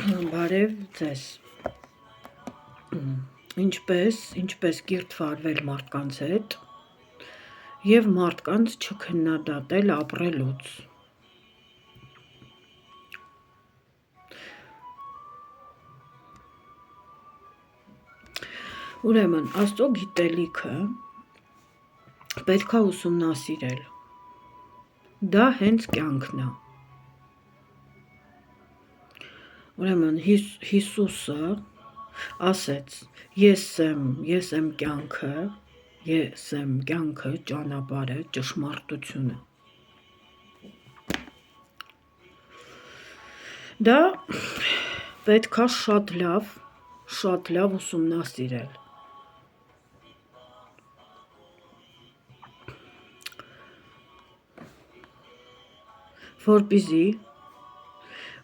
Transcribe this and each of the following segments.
Բարև ձեզ, ինչպես կիրթ վարվել մարդկանց հետ և մարդկանց չքննադատել ապրելուց։ Ուրեմն, Աստծո գիտելիքը պետք է ուսումնասիրել, դա հենց կյանքն է։ Ուրեմն Հիսուսը ասեց. ես եմ կյանքը, ճանապարհը, ճշմարտությունը։ Դա պետք է շատ լավ ուսումնասիրել։ Որպեսզի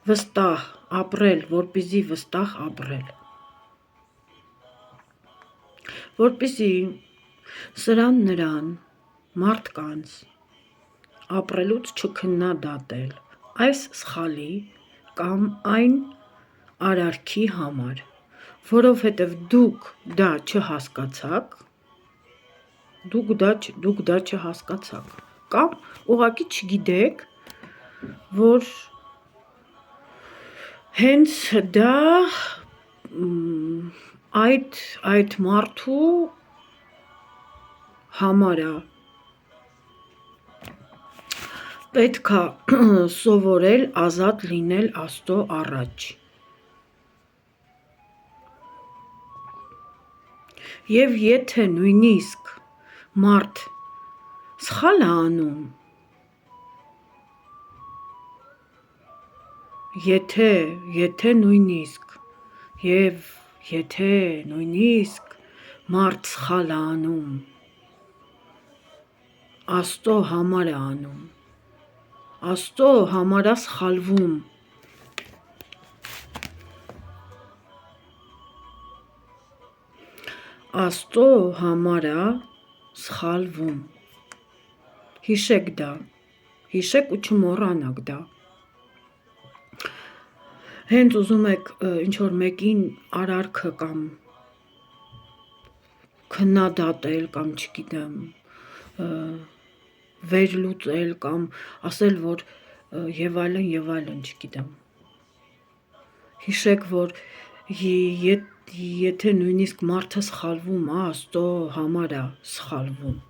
վստահ ապրել, որպեսզի սրան նրան մարդկանց ապրելուց չքննադատել այս սխալի կամ այն արարքի համար, որովհետև դուք դա չհասկացաք կամ ուղղակի չգիտեք, որ հենց դա այդ մարդու համար է պետք է սովորել ազատ լինել Աստծո առաջ։ Եվ եթե նույնիսկ մարդ սխալ է անում, եթե նույնիսկ մարդ սխալ է անում, Աստծո համար է անում, Աստծո համար է սխալվում, Աստծո համար է սխալվում, հիշեք դա, հիշեք ու չմոռանաք դա։ Հենց ուզում եք ինչ-որ մեկին արարքը կամ քննադատել կամ չգիտեմ վերլուծել կամ ասել, որ եւ այլն, չգիտեմ։ Հիշեք, որ եթե նույնիսկ մարդը սխալվում է, Աստծո համար է սխալվում։